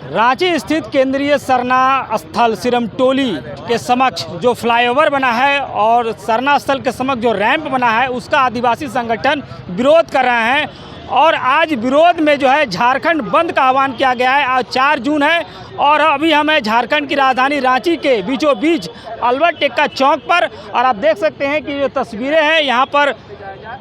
रांची स्थित केंद्रीय सरना स्थल सिरमटोली के समक्ष जो फ्लाईओवर बना है और सरना स्थल के समक्ष जो रैंप बना है उसका आदिवासी संगठन विरोध कर रहे हैं। और आज विरोध में जो है झारखंड बंद का आह्वान किया गया है। आज 4 जून है और अभी हम हैं झारखंड की राजधानी रांची के बीचों बीच अल्बर्ट एक्का चौक पर। और आप देख सकते हैं कि जो तस्वीरें हैं यहाँ पर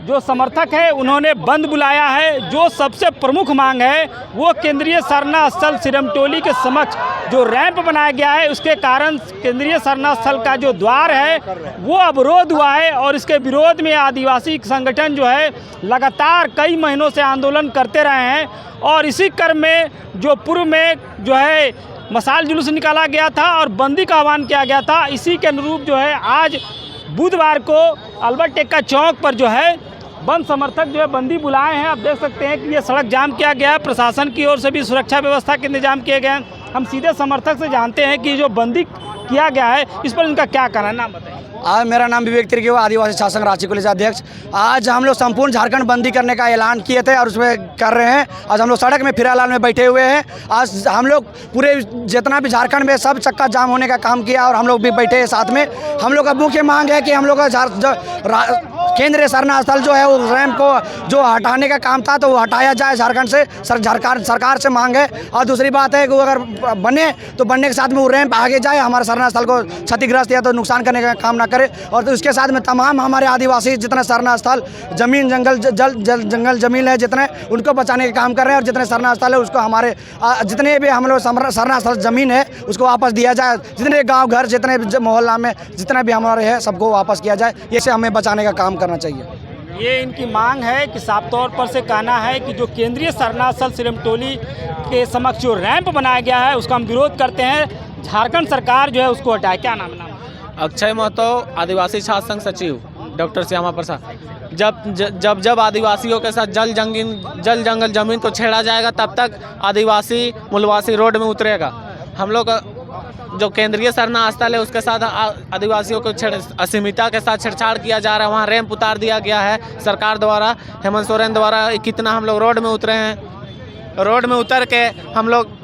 जो समर्थक है उन्होंने बंद बुलाया है। जो सबसे प्रमुख मांग है वो केंद्रीय सरना स्थल सिरमटोली के समक्ष जो रैंप बनाया गया है उसके कारण केंद्रीय सरना स्थल का जो द्वार है वो अवरोध हुआ है। और इसके विरोध में आदिवासी संगठन जो है लगातार कई महीनों से आंदोलन करते रहे हैं। और इसी क्रम में जो पूर्व में जो है मशाल जुलूस निकाला गया था और बंदी का आह्वान किया गया था, इसी के अनुरूप जो है आज बुधवार को अल्बर्ट एक्का चौक पर जो है बंद समर्थक जो है बंदी बुलाए हैं। आप देख सकते हैं कि ये सड़क जाम किया गया है, प्रशासन की ओर से भी सुरक्षा व्यवस्था के इंतजाम किए गए हैं। हम सीधे समर्थक से जानते हैं कि जो बंदी किया गया है इस पर इनका क्या कहना है, नाम बताइए। आज मेरा नाम विवेक तिर्की, आदिवासी शासन रांची कॉलेज अध्यक्ष। आज हम लोग संपूर्ण झारखंड बंदी करने का ऐलान किए थे और उसमें कर रहे हैं। आज हम लोग सड़क में फिरालाल में बैठे हुए हैं। आज हम लोग पूरे जितना भी झारखंड में सब चक्का जाम होने का काम किया और हम लोग भी बैठे हैं साथ में। हम लोग का मुख्य मांग है कि हम लोग का केंद्रीय सरना स्थल जो है वो रैंप को जो हटाने का काम था तो वो हटाया जाए झारखंड से। सरकार से मांग है। और दूसरी बात है कि अगर बने तो बनने के साथ में वो रैंप आगे जाए, हमारे सरना स्थल को क्षतिग्रस्त या तो नुकसान करने का काम ना करे। और तो उसके साथ में तमाम हमारे आदिवासी जितने सरना स्थल जमीन जंगल जमीन है जितने उनको बचाने का काम कर रहे हैं। और जितने सरना स्थल है उसको हमारे जितने भी हम लोग सरना स्थल जमीन है उसको वापस दिया जाए। जितने गाँव घर जितने मोहल्ला में जितना भी हमारे है सबको वापस किया जाए। इससे हमें बचाने का काम करना चाहिए। ये इनकी मांग है कि साफ तौर पर से कहना है कि जो केंद्रीय सरना स्थल सिरमटोली के समक्ष जो रैंप बनाया गया है उसका हम विरोध करते हैं। झारखंड सरकार जो है उसको हटाए। क्या नाम है? अक्षय महतो, आदिवासी छात्र संघ सचिव, डॉक्टर श्यामा प्रसाद। जब आदिवासियों के साथ जल जंगल जमीन को छेड़ा जाएगा तब तक आदिवासी मूलवासी रोड में उतरेगा। हम लोग जो केंद्रीय सरना स्थल है उसके साथ आदिवासियों को अस्मिता के साथ छेड़छाड़ किया जा रहा है। वहाँ रैंप उतार दिया गया है सरकार द्वारा, हेमंत सोरेन द्वारा। कितना हम लोग रोड में उतरे हैं। रोड में उतर के हम लोग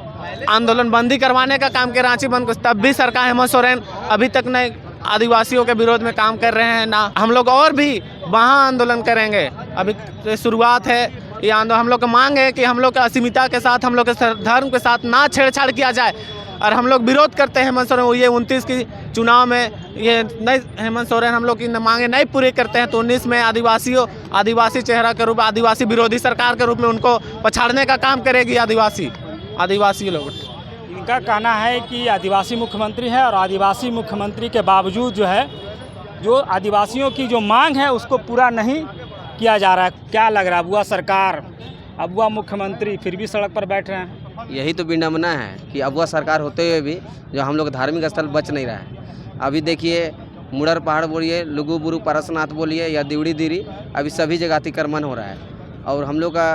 आंदोलन बंदी करवाने का काम किया रांची बंद को, तब भी सरकार हेमंत सोरेन अभी तक नहीं आदिवासियों के विरोध में काम कर रहे हैं ना। हम लोग और भी वहाँ आंदोलन करेंगे। अभी शुरुआत है ये आंदोलन। हम लोग का मांग है कि हम लोग के अस्मिता के साथ, हम लोग के धर्म के साथ ना छेड़छाड़ किया जाए। और हम लोग विरोध करते हैं हेमंत सोरेन। ये 29 की चुनाव में ये नहीं हेमंत सोरेन हम लोग की मांगे नहीं पूरी करते हैं तो 19 में आदिवासी चेहरा के रूप, आदिवासी विरोधी सरकार के रूप में उनको पछाड़ने का काम करेगी आदिवासी लोग। इनका कहना है कि आदिवासी मुख्यमंत्री है और आदिवासी मुख्यमंत्री के बावजूद जो है जो आदिवासियों की जो मांग है उसको पूरा नहीं किया जा रहा है। क्या लग रहा है, अबुआ सरकार, अबुआ मुख्यमंत्री फिर भी सड़क पर बैठ रहे हैं? यही तो विडम्बना है कि अबुआ सरकार होते हुए भी जो हम लोग धार्मिक स्थल बच नहीं रहा है। अभी देखिए मुड़र पहाड़ बोलिए, लुगु बुरु पारसनाथ बोलिए या दिवड़ी दिरी, अभी सभी जगह अतिक्रमण हो रहा है। और हम लोग का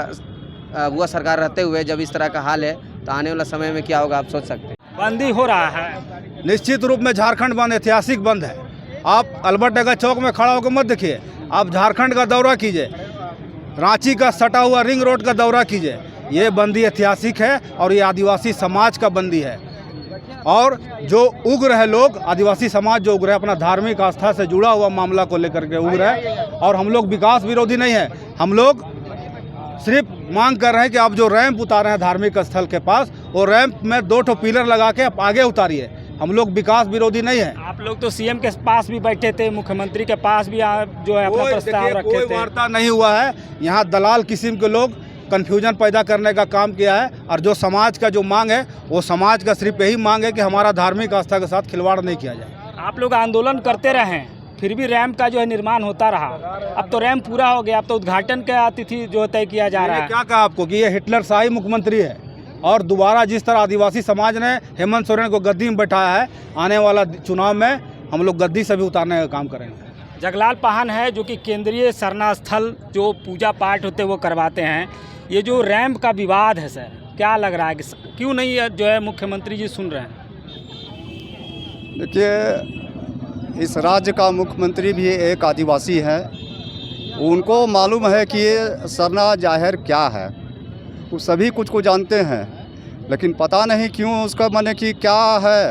अबुआ सरकार रहते हुए जब इस तरह का हाल है तो आने वाला समय में क्या होगा आप सोच सकते हैं। बंदी हो रहा है। निश्चित रूप में झारखंड बंद ऐतिहासिक बंद है। आप अल्बर्ट एक्का चौक में खड़ा होकर मत देखिए, आप झारखंड का दौरा कीजिए, रांची का सटा हुआ रिंग रोड का दौरा कीजिए। ये बंदी ऐतिहासिक है और ये आदिवासी समाज का बंदी है। और जो उग्र है लोग, आदिवासी समाज जो उग्र है अपना धार्मिक आस्था से जुड़ा हुआ मामला को लेकर के उग्र है। और हम लोग विकास विरोधी नहीं है, हम लोग सिर्फ मांग कर रहे हैं कि आप जो रैंप उतारे हैं धार्मिक स्थल के पास, वो रैंप में 2 पिलर लगा के आप आगे उतारिए। हम लोग विकास विरोधी नहीं है। आप लोग तो सीएम के पास भी बैठे थे, मुख्यमंत्री के पास भी जो है अपना प्रस्ताव रखे थे। कोई वार्ता नहीं हुआ है। यहाँ दलाल किस्म के लोग कन्फ्यूजन पैदा करने का काम किया है। और जो समाज का जो मांग है वो समाज का सिर्फ यही मांग है कि हमारा धार्मिक आस्था के साथ खिलवाड़ नहीं किया जाए। आप लोग आंदोलन करते रहे फिर भी रैंप का जो है निर्माण होता रहा। अब तो रैंप पूरा हो गया, अब तो उद्घाटन का तिथि जो तय किया जा रहा है। क्या कहा आपको कि ये हिटलर शाही मुख्यमंत्री है। और दोबारा जिस तरह आदिवासी समाज ने हेमंत सोरेन को गद्दी में बैठाया है, आने वाला चुनाव में हम लोग गद्दी से भी उतारने का काम करेंगे। जगलाल पाहन है जो कि केंद्रीय सरना स्थल जो पूजा पाठ होते वो करवाते हैं। ये जो रैंप का विवाद है सर, क्या लग रहा है कि क्यों नहीं जो है मुख्यमंत्री जी सुन रहे हैं? देखिए, इस राज्य का मुख्यमंत्री भी एक आदिवासी है। उनको मालूम है कि ये सरना जाहिर क्या है, वो सभी कुछ को जानते हैं। लेकिन पता नहीं क्यों उसका मैंने कि क्या है,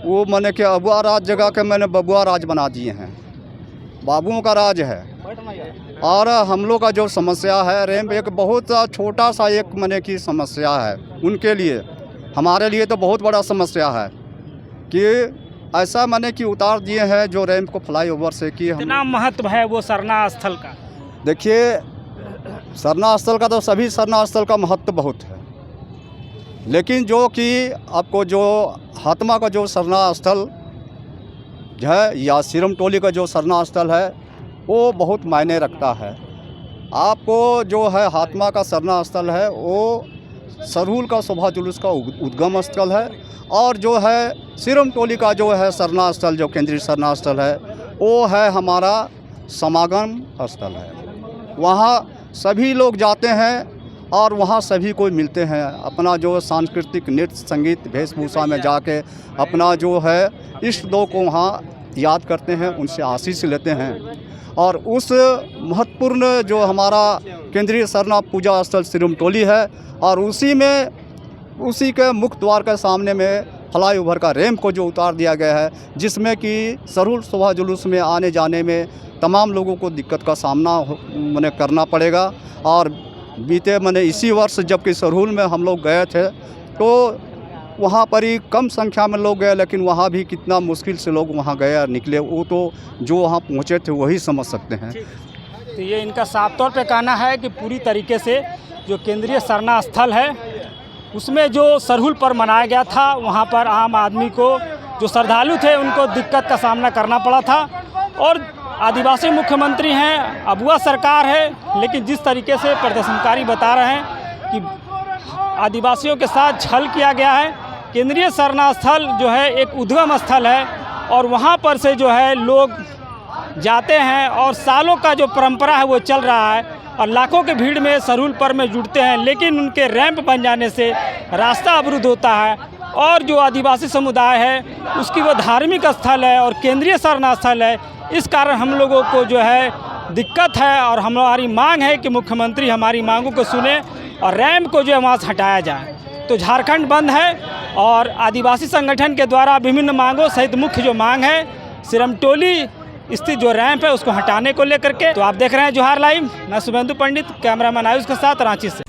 वो मैंने कि अबुआ राज जगह के मैंने बबुआ राज बना दिए हैं, बाबुओं का राज है। और हम लोग का जो समस्या है रैंप एक बहुत छोटा सा एक मैंने की समस्या है, उनके लिए, हमारे लिए तो बहुत बड़ा समस्या है कि ऐसा मैंने कि उतार दिए हैं जो रैंप को फ्लाईओवर से कि हम कितना महत्व है वो सरना स्थल का? देखिए सरना स्थल का तो सभी सरना स्थल का महत्व बहुत है, लेकिन जो कि आपको जो हातमा का जो सरना स्थल है या सिरम टोली का जो सरना स्थल है वो बहुत मायने रखता है। आपको जो है हातमा का सरना स्थल है वो सरहुल का शोभा जुलूस का उद्गम स्थल है, और जो है सिरम टोली का जो है सरना स्थल जो केंद्रीय सरना स्थल है वो है हमारा समागम स्थल है। वहाँ सभी लोग जाते हैं और वहाँ सभी को मिलते हैं, अपना जो सांस्कृतिक नृत्य संगीत वेशभूषा में जाके अपना जो है इष्ट दो को वहाँ याद करते हैं, उनसे आशीष लेते हैं। और उस महत्वपूर्ण जो हमारा केंद्रीय सरना पूजा स्थल सिरम टोली है, और उसी के मुख्य द्वार के सामने में फ्लाईओवर का रैंप को जो उतार दिया गया है, जिसमें कि सरहुल शोभा जुलूस में आने जाने में तमाम लोगों को दिक्कत का सामना मैंने करना पड़ेगा। और बीते मैंने इसी वर्ष जबकि सरहुल में हम लोग गए थे तो वहाँ पर ही कम संख्या में लोग गए, लेकिन वहाँ भी कितना मुश्किल से लोग वहाँ गए और निकले, वो तो जो वहाँ पहुँचे थे वही समझ सकते हैं। तो ये इनका साफ तौर पे कहना है कि पूरी तरीके से जो केंद्रीय सरना स्थल है उसमें जो सरहुल पर मनाया गया था, वहाँ पर आम आदमी को जो श्रद्धालु थे उनको दिक्कत का सामना करना पड़ा था। और आदिवासी मुख्यमंत्री हैं, अबुआ सरकार है, लेकिन जिस तरीके से प्रदर्शनकारी बता रहे हैं कि आदिवासियों के साथ छल किया गया है। केंद्रीय सरना स्थल जो है एक उद्गम स्थल है और वहाँ पर से जो है लोग जाते हैं और सालों का जो परंपरा है वो चल रहा है और लाखों के भीड़ में सरहुल पर में जुड़ते हैं, लेकिन उनके रैंप बन जाने से रास्ता अवरुद्ध होता है। और जो आदिवासी समुदाय है उसकी वो धार्मिक स्थल है और केंद्रीय सरना स्थल है, इस कारण हम लोगों को जो है दिक्कत है और हमारी मांग है कि मुख्यमंत्री हमारी मांगों को सुने और रैंप को जो है वहाँ से हटाया जाए। तो झारखंड बंद है और आदिवासी संगठन के द्वारा विभिन्न मांगों सहित मुख्य जो मांग है सिरम टोली स्थित जो रैंप है उसको हटाने को लेकर के। तो आप देख रहे हैं जोहार लाइव, मैं शुभेंदु पंडित, कैमरामैन आयुष के साथ रांची से।